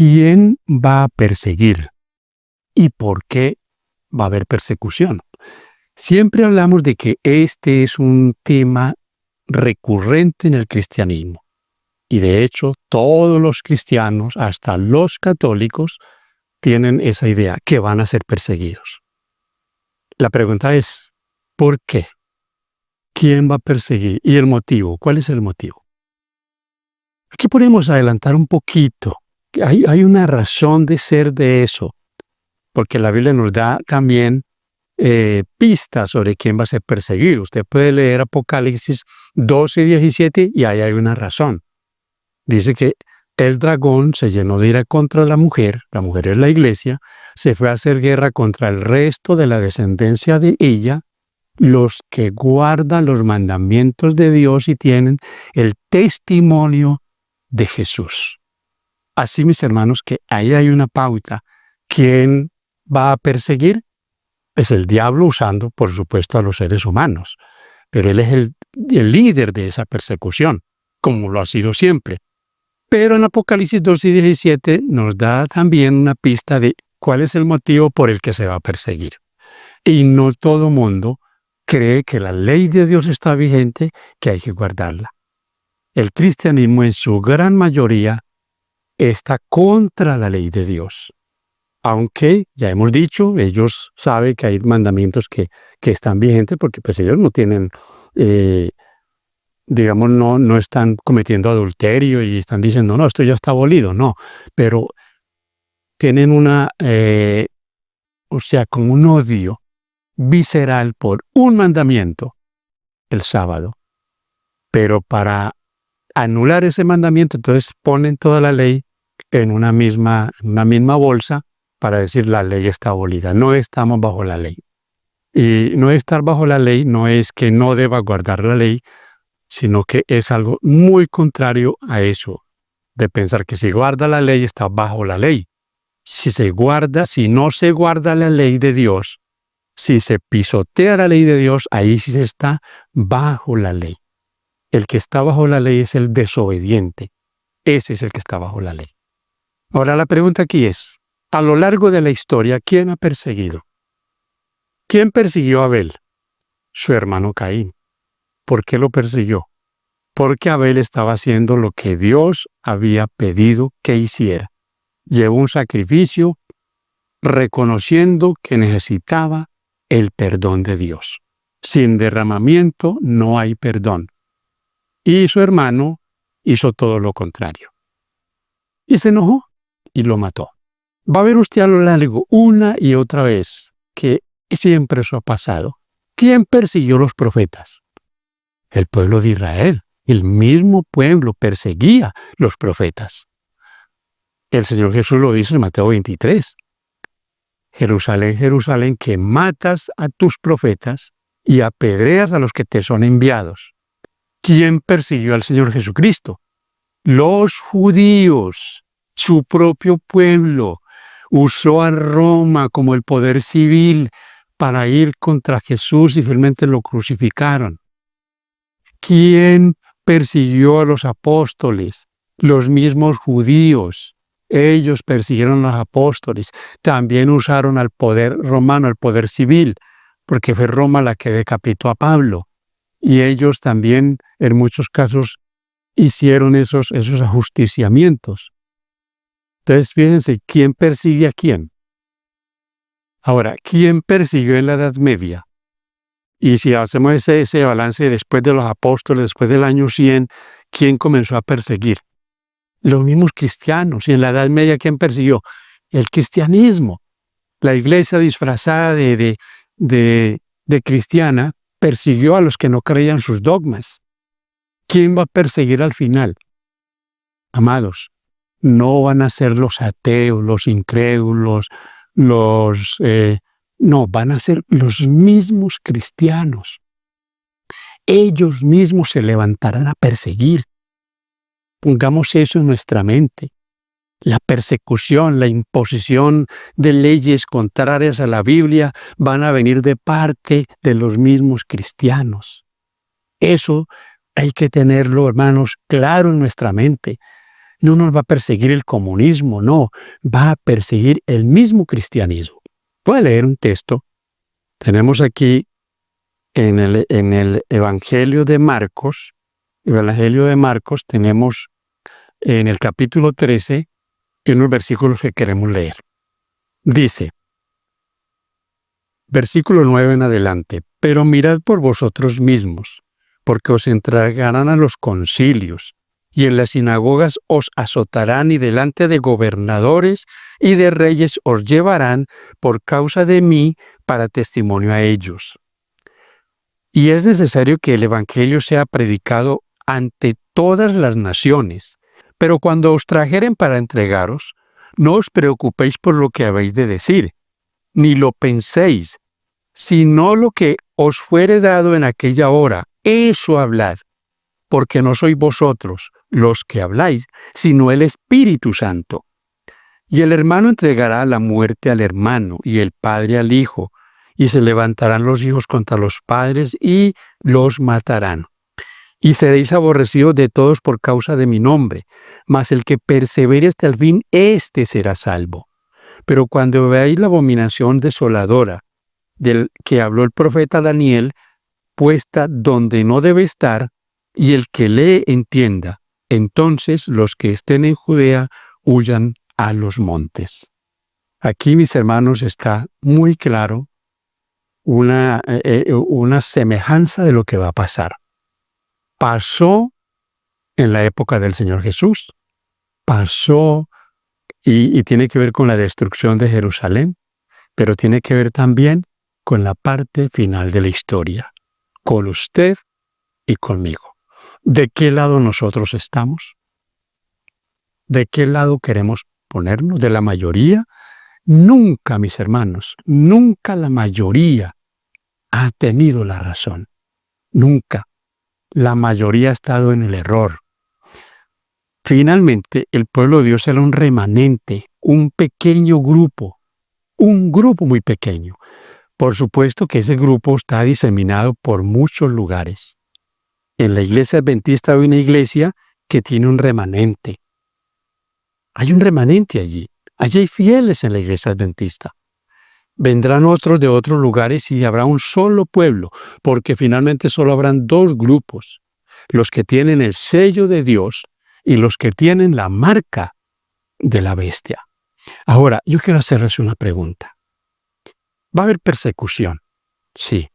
¿quién va a perseguir? ¿Y por qué va a haber persecución? Siempre hablamos de que este es un tema recurrente en el cristianismo. Y de hecho, todos los cristianos, hasta los católicos, tienen esa idea, que van a ser perseguidos. La pregunta es, ¿por qué? ¿Quién va a perseguir? ¿Y el motivo? ¿Cuál es el motivo? Aquí podemos adelantar un poquito. Hay una razón de ser de eso, porque la Biblia nos da también pistas sobre quién va a ser perseguido. Usted puede leer Apocalipsis 12 y 17 y ahí hay una razón. Dice que el dragón se llenó de ira contra la mujer es la iglesia, se fue a hacer guerra contra el resto de la descendencia de ella, los que guardan los mandamientos de Dios y tienen el testimonio de Jesús. Así, mis hermanos, que ahí hay una pauta. ¿Quién va a perseguir? Es el diablo usando, por supuesto, a los seres humanos. Pero él es el líder de esa persecución, como lo ha sido siempre. Pero en Apocalipsis 2 y 17 nos da también una pista de cuál es el motivo por el que se va a perseguir. Y no todo mundo cree que la ley de Dios está vigente, que hay que guardarla. El cristianismo en su gran mayoría está contra la ley de Dios. Aunque, ya hemos dicho, ellos saben que hay mandamientos que están vigentes porque pues ellos no tienen, no están cometiendo adulterio y están diciendo, no, esto ya está abolido, no. Pero tienen como un odio visceral por un mandamiento, el sábado. Pero para anular ese mandamiento, entonces ponen toda la ley en una misma bolsa para decir la ley está abolida. No estamos bajo la ley. Y no estar bajo la ley no es que no deba guardar la ley, sino que es algo muy contrario a eso, de pensar que si guarda la ley está bajo la ley. Si no se guarda la ley de Dios, si se pisotea la ley de Dios, ahí sí se está bajo la ley. El que está bajo la ley es el desobediente. Ese es el que está bajo la ley. Ahora la pregunta aquí es, a lo largo de la historia, ¿quién ha perseguido? ¿Quién persiguió a Abel? Su hermano Caín. ¿Por qué lo persiguió? Porque Abel estaba haciendo lo que Dios había pedido que hiciera. Llevó un sacrificio reconociendo que necesitaba el perdón de Dios. Sin derramamiento no hay perdón. Y su hermano hizo todo lo contrario. Y se enojó y lo mató. Va a ver usted a lo largo una y otra vez que siempre eso ha pasado. ¿Quién persiguió a los profetas? El pueblo de Israel. El mismo pueblo perseguía los profetas. El Señor Jesús lo dice en Mateo 23. Jerusalén, Jerusalén, que matas a tus profetas y apedreas a los que te son enviados. ¿Quién persiguió al Señor Jesucristo? Los judíos, su propio pueblo. Usó a Roma como el poder civil para ir contra Jesús y finalmente lo crucificaron. ¿Quién persiguió a los apóstoles? Los mismos judíos. Ellos persiguieron a los apóstoles. También usaron al poder romano, al poder civil, porque fue Roma la que decapitó a Pablo. Y ellos también, en muchos casos, hicieron esos ajusticiamientos. Entonces, fíjense, ¿quién persigue a quién? Ahora, ¿quién persiguió en la Edad Media? Y si hacemos ese balance después de los apóstoles, después del año 100, ¿quién comenzó a perseguir? Los mismos cristianos. Y en la Edad Media, ¿quién persiguió? El cristianismo. La iglesia disfrazada de cristiana persiguió a los que no creían sus dogmas. ¿Quién va a perseguir al final? Amados, no van a ser los ateos, los incrédulos, no, van a ser los mismos cristianos. Ellos mismos se levantarán a perseguir. Pongamos eso en nuestra mente. La persecución, la imposición de leyes contrarias a la Biblia van a venir de parte de los mismos cristianos. Eso hay que tenerlo, hermanos, claro en nuestra mente. No nos va a perseguir el comunismo, no, va a perseguir el mismo cristianismo. Voy a leer un texto. Tenemos aquí en el Evangelio de Marcos, tenemos en el capítulo 13 unos versículos que queremos leer. Dice, versículo 9 en adelante, pero mirad por vosotros mismos, porque os entregarán a los concilios, y en las sinagogas os azotarán, y delante de gobernadores y de reyes os llevarán por causa de mí para testimonio a ellos. Y es necesario que el Evangelio sea predicado ante todas las naciones. Pero cuando os trajeren para entregaros, no os preocupéis por lo que habéis de decir, ni lo penséis, sino lo que os fuere dado en aquella hora, eso hablad, porque no sois vosotros los que habláis, sino el Espíritu Santo. Y el hermano entregará la muerte al hermano, y el padre al hijo, y se levantarán los hijos contra los padres, y los matarán. Y seréis aborrecidos de todos por causa de mi nombre, mas el que persevere hasta el fin, éste será salvo. Pero cuando veáis la abominación desoladora, del que habló el profeta Daniel, puesta donde no debe estar, y el que lee entienda, entonces los que estén en Judea huyan a los montes. Aquí, mis hermanos, está muy claro una semejanza de lo que va a pasar. Pasó en la época del Señor Jesús, pasó y tiene que ver con la destrucción de Jerusalén, pero tiene que ver también con la parte final de la historia, con usted y conmigo. ¿De qué lado nosotros estamos? ¿De qué lado queremos ponernos? ¿De la mayoría? Nunca, mis hermanos, nunca la mayoría ha tenido la razón. Nunca. La mayoría ha estado en el error. Finalmente, el pueblo de Dios era un remanente, un pequeño grupo, un grupo muy pequeño. Por supuesto que ese grupo está diseminado por muchos lugares. En la iglesia adventista hay una iglesia que tiene un remanente. Hay un remanente allí. Allí hay fieles en la iglesia adventista. Vendrán otros de otros lugares y habrá un solo pueblo, porque finalmente solo habrán dos grupos, los que tienen el sello de Dios y los que tienen la marca de la bestia. Ahora, yo quiero hacerles una pregunta. ¿Va a haber persecución? Sí.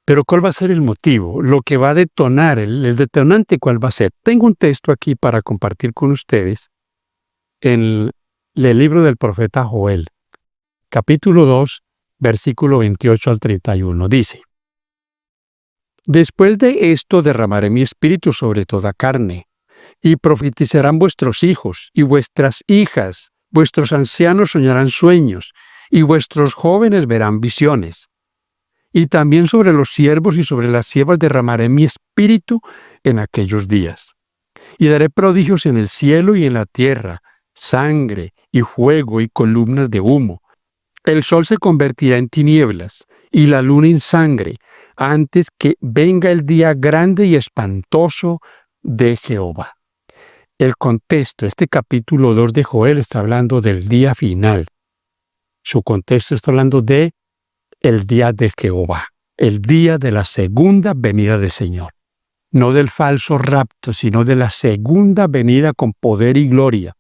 Pero ¿cuál va a ser el motivo? Lo que va a detonar, el detonante, ¿cuál va a ser? Tengo un texto aquí para compartir con ustedes en el libro del profeta Joel, capítulo 2, versículo 28 al 31. Dice, después de esto derramaré mi espíritu sobre toda carne, y profetizarán vuestros hijos y vuestras hijas, vuestros ancianos soñarán sueños, y vuestros jóvenes verán visiones. Y también sobre los siervos y sobre las siervas derramaré mi espíritu en aquellos días. Y daré prodigios en el cielo y en la tierra, sangre y fuego y columnas de humo. El sol se convertirá en tinieblas y la luna en sangre, antes que venga el día grande y espantoso de Jehová. El contexto, este capítulo 2 de Joel está hablando del día final. Su contexto está hablando de el día de Jehová, el día de la segunda venida del Señor. No del falso rapto, sino de la segunda venida con poder y gloria.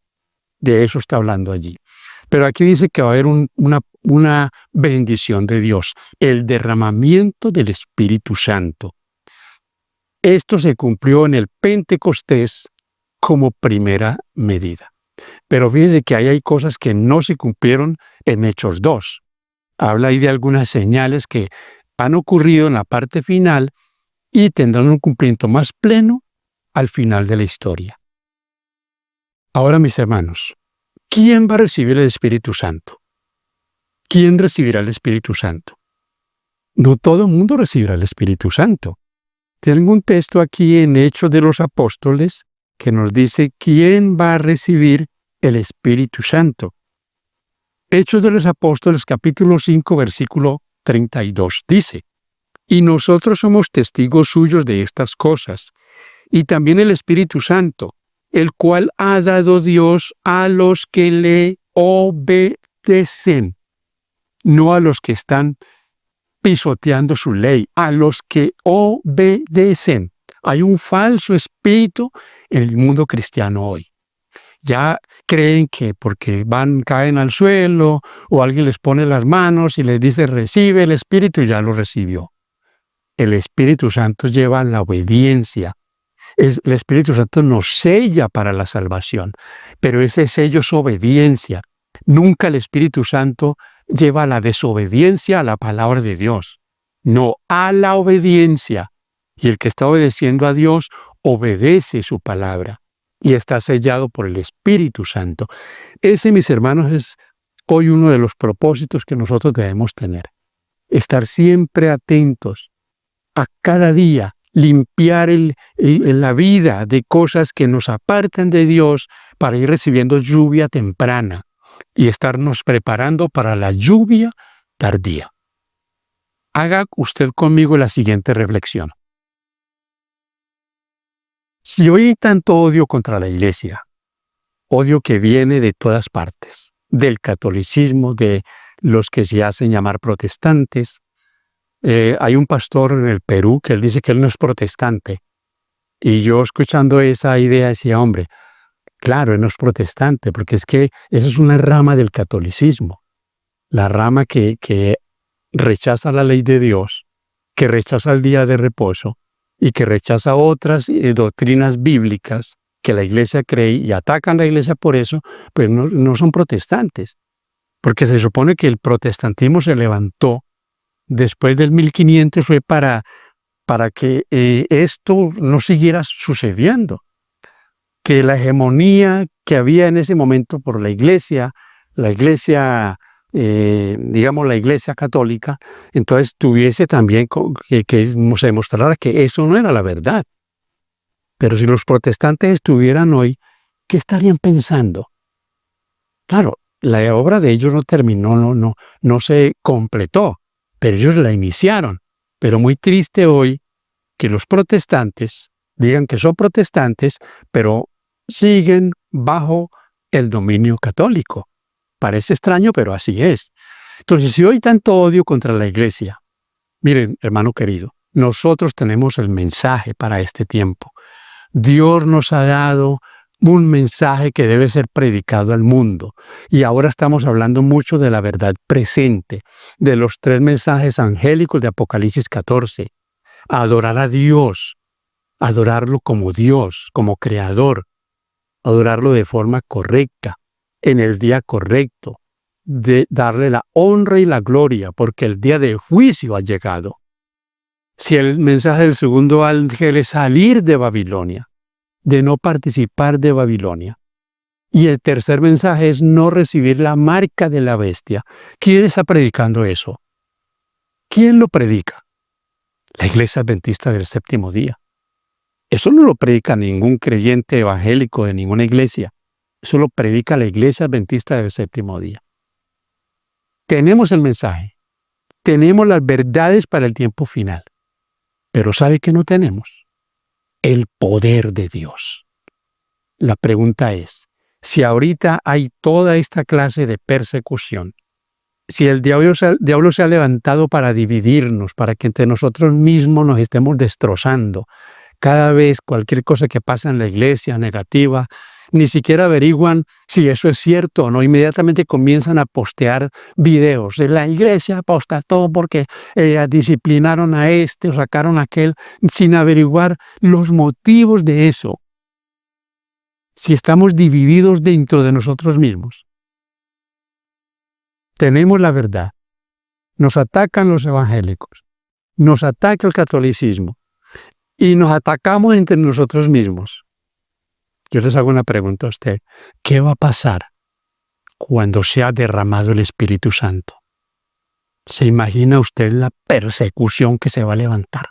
De eso está hablando allí. Pero aquí dice que va a haber una bendición de Dios, el derramamiento del Espíritu Santo. Esto se cumplió en el Pentecostés como primera medida. Pero fíjense que ahí hay cosas que no se cumplieron en Hechos 2. Habla ahí de algunas señales que han ocurrido en la parte final y tendrán un cumplimiento más pleno al final de la historia. Ahora, mis hermanos, ¿quién va a recibir el Espíritu Santo? ¿Quién recibirá el Espíritu Santo? No todo el mundo recibirá el Espíritu Santo. Tengo un texto aquí en Hechos de los Apóstoles que nos dice quién va a recibir el Espíritu Santo. Hechos de los Apóstoles, capítulo 5, versículo 32, dice, y nosotros somos testigos suyos de estas cosas, y también el Espíritu Santo, el cual ha dado Dios a los que le obedecen, no a los que están pisoteando su ley, a los que obedecen. Hay un falso espíritu en el mundo cristiano hoy. Ya creen que porque caen al suelo o alguien les pone las manos y les dice recibe el Espíritu, ya lo recibió. El Espíritu Santo lleva la obediencia. El Espíritu Santo nos sella para la salvación, pero ese sello es obediencia. Nunca el Espíritu Santo lleva a la desobediencia a la palabra de Dios, no a la obediencia. Y el que está obedeciendo a Dios obedece su palabra y está sellado por el Espíritu Santo. Ese, mis hermanos, es hoy uno de los propósitos que nosotros debemos tener. Estar siempre atentos a cada día, limpiar la vida de cosas que nos apartan de Dios para ir recibiendo lluvia temprana y estarnos preparando para la lluvia tardía. Haga usted conmigo la siguiente reflexión. Si hoy hay tanto odio contra la Iglesia, odio que viene de todas partes, del catolicismo, de los que se hacen llamar protestantes. Hay un pastor en el Perú que él dice que él no es protestante. Y yo escuchando esa idea decía, hombre, claro, él no es protestante, porque es que esa es una rama del catolicismo. La rama que rechaza la ley de Dios, que rechaza el día de reposo y que rechaza otras doctrinas bíblicas que la Iglesia cree y atacan a la Iglesia por eso, pues no son protestantes. Porque se supone que el protestantismo se levantó después del 1500 fue para que esto no siguiera sucediendo. Que la hegemonía que había en ese momento por la Iglesia católica, entonces tuviese también que se demostrara que eso no era la verdad. Pero si los protestantes estuvieran hoy, ¿qué estarían pensando? Claro, la obra de ellos no terminó, no se completó, pero ellos la iniciaron. Pero muy triste hoy que los protestantes digan que son protestantes, pero siguen bajo el dominio católico. Parece extraño, pero así es. Entonces, si hoy hay tanto odio contra la Iglesia, miren, hermano querido, nosotros tenemos el mensaje para este tiempo. Dios nos ha dado un mensaje que debe ser predicado al mundo. Y ahora estamos hablando mucho de la verdad presente, de los 3 mensajes angélicos de Apocalipsis 14. Adorar a Dios, adorarlo como Dios, como Creador, adorarlo de forma correcta, en el día correcto, de darle la honra y la gloria, porque el día de juicio ha llegado. Si el mensaje del segundo ángel es salir de Babilonia, de no participar de Babilonia, y el tercer mensaje es no recibir la marca de la bestia, ¿quién está predicando eso? ¿Quién lo predica? La Iglesia Adventista del Séptimo Día. Eso no lo predica ningún creyente evangélico de ninguna iglesia. Eso lo predica la Iglesia Adventista del Séptimo Día. Tenemos el mensaje. Tenemos las verdades para el tiempo final. Pero ¿sabe qué no tenemos? El poder de Dios. La pregunta es, si ahorita hay toda esta clase de persecución, si el diablo se ha levantado para dividirnos, para que entre nosotros mismos nos estemos destrozando, cada vez cualquier cosa que pasa en la iglesia negativa, ni siquiera averiguan si eso es cierto o no. Inmediatamente comienzan a postear videos. La iglesia apostató porque disciplinaron a este o sacaron a aquel, sin averiguar los motivos de eso. Si estamos divididos dentro de nosotros mismos. Tenemos la verdad. Nos atacan los evangélicos. Nos ataca el catolicismo. Y nos atacamos entre nosotros mismos. Yo les hago una pregunta a usted. ¿Qué va a pasar cuando sea derramado el Espíritu Santo? ¿Se imagina usted la persecución que se va a levantar?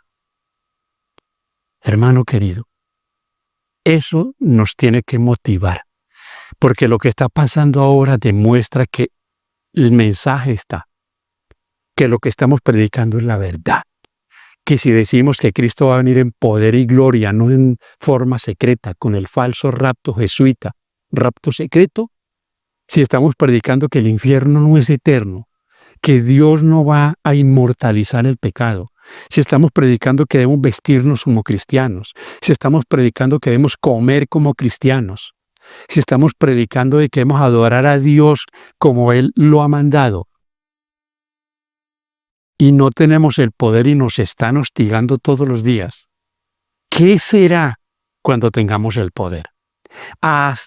Hermano querido, eso nos tiene que motivar, porque lo que está pasando ahora demuestra que el mensaje está, que lo que estamos predicando es la verdad, que si decimos que Cristo va a venir en poder y gloria, no en forma secreta, con el falso rapto jesuita, rapto secreto, si estamos predicando que el infierno no es eterno, que Dios no va a inmortalizar el pecado, si estamos predicando que debemos vestirnos como cristianos, si estamos predicando que debemos comer como cristianos, si estamos predicando de que debemos adorar a Dios como Él lo ha mandado, y no tenemos el poder y nos están hostigando todos los días, ¿qué será cuando tengamos el poder?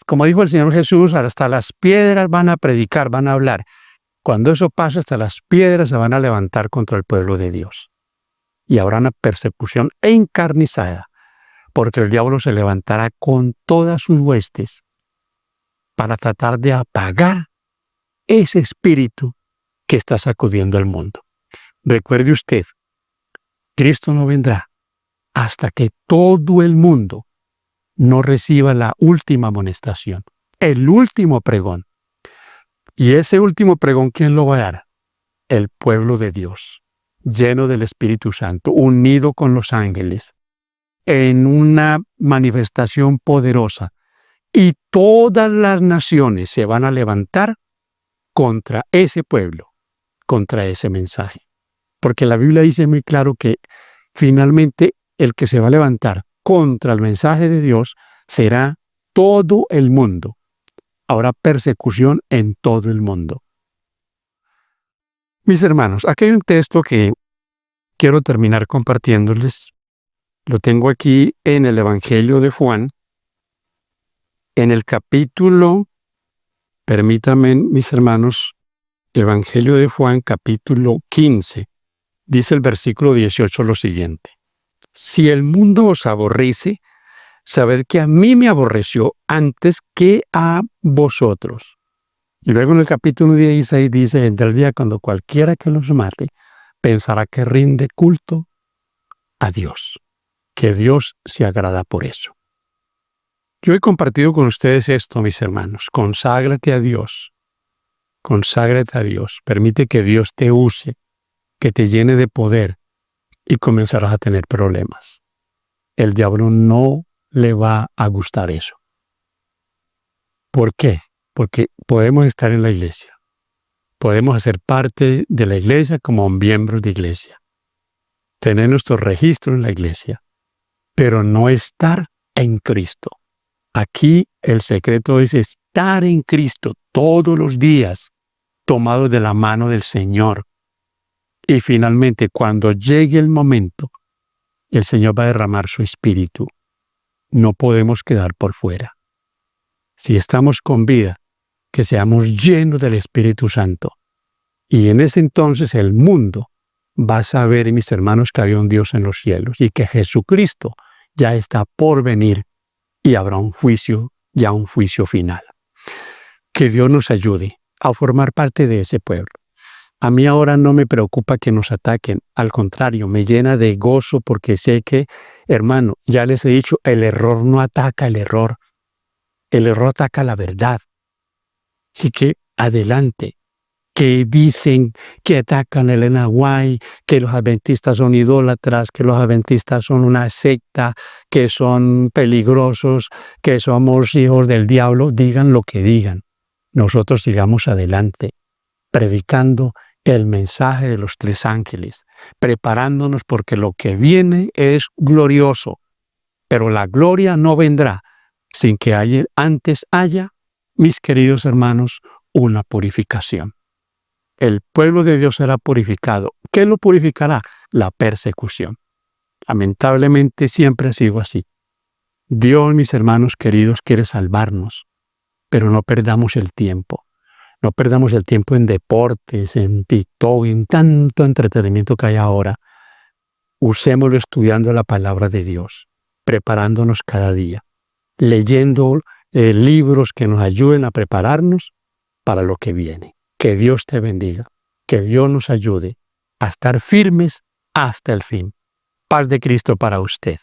Como dijo el Señor Jesús, hasta las piedras van a predicar, van a hablar. Cuando eso pase, hasta las piedras se van a levantar contra el pueblo de Dios. Y habrá una persecución encarnizada, porque el diablo se levantará con todas sus huestes para tratar de apagar ese espíritu que está sacudiendo el mundo. Recuerde usted, Cristo no vendrá hasta que todo el mundo no reciba la última amonestación, el último pregón. Y ese último pregón, ¿quién lo va a dar? El pueblo de Dios, lleno del Espíritu Santo, unido con los ángeles, en una manifestación poderosa. Y todas las naciones se van a levantar contra ese pueblo, contra ese mensaje. Porque la Biblia dice muy claro que finalmente el que se va a levantar contra el mensaje de Dios será todo el mundo. Habrá persecución en todo el mundo. Mis hermanos, aquí hay un texto que quiero terminar compartiéndoles. Lo tengo aquí en el Evangelio de Juan, en el capítulo, permítanme, mis hermanos, Evangelio de Juan, capítulo 15. Dice el versículo 18 lo siguiente: si el mundo os aborrece, sabed que a mí me aborreció antes que a vosotros. Y luego en el capítulo 16 dice: del día cuando cualquiera que los mate pensará que rinde culto a Dios, que Dios se agrada por eso. Yo he compartido con ustedes esto, mis hermanos: conságrate a Dios, conságrate a Dios, permite que Dios te use, que te llene de poder, y comenzarás a tener problemas. El diablo no le va a gustar eso. ¿Por qué? Porque podemos estar en la iglesia, podemos hacer parte de la iglesia como miembros de iglesia, tener nuestro registro en la iglesia, pero no estar en Cristo. Aquí el secreto es estar en Cristo todos los días, tomados de la mano del Señor. Y finalmente, cuando llegue el momento, el Señor va a derramar su espíritu. No podemos quedar por fuera. Si estamos con vida, que seamos llenos del Espíritu Santo. Y en ese entonces el mundo va a saber, mis hermanos, que había un Dios en los cielos y que Jesucristo ya está por venir y habrá un juicio, ya un juicio final. Que Dios nos ayude a formar parte de ese pueblo. A mí ahora no me preocupa que nos ataquen, al contrario, me llena de gozo porque sé que, hermano, ya les he dicho, el error no ataca el error ataca la verdad. Así que adelante, que dicen que atacan el Enahuay, que los adventistas son idólatras, que los adventistas son una secta, que son peligrosos, que somos hijos del diablo, digan lo que digan. Nosotros sigamos adelante, predicando el mensaje de los tres ángeles, preparándonos porque lo que viene es glorioso, pero la gloria no vendrá sin que antes haya, mis queridos hermanos, una purificación. El pueblo de Dios será purificado. ¿Qué lo purificará? La persecución. Lamentablemente siempre ha sido así. Dios, mis hermanos queridos, quiere salvarnos, pero no perdamos el tiempo. No perdamos el tiempo en deportes, en TikTok, en tanto entretenimiento que hay ahora. Usémoslo estudiando la palabra de Dios, preparándonos cada día, leyendo libros que nos ayuden a prepararnos para lo que viene. Que Dios te bendiga, que Dios nos ayude a estar firmes hasta el fin. Paz de Cristo para usted.